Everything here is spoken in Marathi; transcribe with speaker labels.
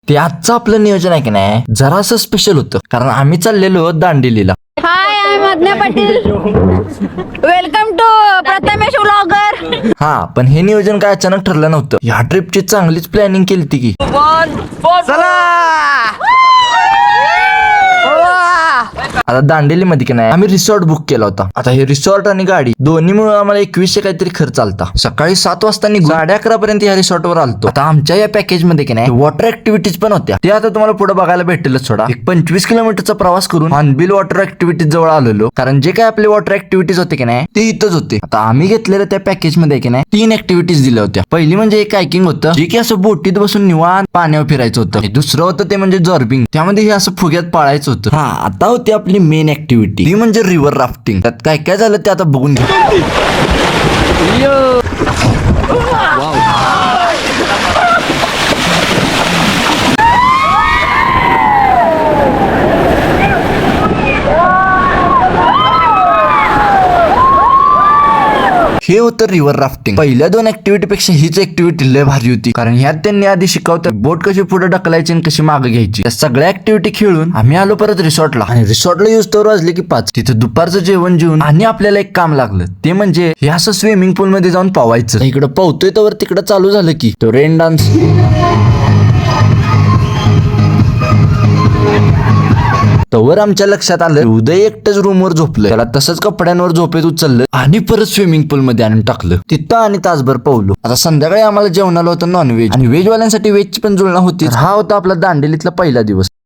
Speaker 1: ते आजचं आपलं नियोजन आहे की नाही जरासं स्पेशल होतं, कारण आम्ही चाललेलो दांडेलीला.
Speaker 2: हाय, I am Adnya Patil. Welcome to Prathamesh vlogger.
Speaker 1: हा, पण हे नियोजन काय अचानक ठरलं नव्हतं. या ट्रिपची चांगलीच प्लॅनिंग केली होती की. आता दांडेली मध्ये की नाही आम्ही रिसॉर्ट बुक केला होता. आता हे रिसॉर्ट आणि गाडी दोन्ही मिळून आम्हाला 2100 काहीतरी खर्च आलता. सकाळी 7 वाजता निघून 11:30 पर्यंत या रिसॉर्ट वर आलतो. आता आमच्या या पॅकेज मध्ये की नाही वॉटर ऍक्टिव्हिटीज पण होत्या. ते आता तुम्हाला पुढे बघायला भेटेलच. थोडा एक 25 किलोमीटरचा प्रवास करून हॉर्नबिल वॉटर ऍक्टिव्हिटीज जवळ आलेलो, कारण जे काय आपले वॉटर ऍक्टिव्हिटीज होते की नाही ते इथंच होते. आता आम्ही घेतलेल्या त्या पॅकेज मध्ये की नाही 3 ऍक्टिव्हिटीज दिल्या होत्या. पहिली म्हणजे एक हायकिंग होतं, जे की असं बोटीत बसून निवांत पाण्यावर फिरायचं होतं. दुसरं होतं ते म्हणजे जॉर्बिंग, त्यामध्ये हे असं फुग्यात पाळायचं होतं. हा, आता होती आपली मेन ऍक्टिव्हिटी, ती म्हणजे रिव्हर राफ्टिंग. त्यात काय काय झालं ते आता बघून घ्या. हे होतं रिव्हर राफ्टिंग. पहिल्या 2 ऍक्टिव्हिटी पेक्षा हीच ऍक्टिव्हिटी लय भारी होती, कारण ह्यात त्यांनी आधी शिकवतात बोट कशी पुढे ढकलायची आणि कशी मागे घ्यायची. या सगळ्या ऍक्टिव्हिटी खेळून आम्ही आलो परत रिसॉर्टला, आणि रिसॉर्टला यूज तर वाजले की 5. तिथे दुपारचं जेवण जेवून आणि आपल्याला एक काम लागलं, ते म्हणजे हे असं स्विमिंग पूल मध्ये जाऊन पावायचं. इकडं पावतोय तर तिकडं चालू झालं की तो रेन डान्स. तवर आमच्या लक्षात आलं उदय एकटंच रूमवर झोपलं. त्याला तसंच कपड्यांवर झोपेत उचललं आणि परत स्विमिंग पूल मध्ये आणून टाकलं. तिथं आणि तासभर पावलो. आता संध्याकाळी आम्हाला जेवणाला होतं नॉनव्हेज, आणि व्हेज वाल्यांसाठी व्हेजची पण जुळणा होती. हा होता आपला दांडेलीतला पहिला दिवस.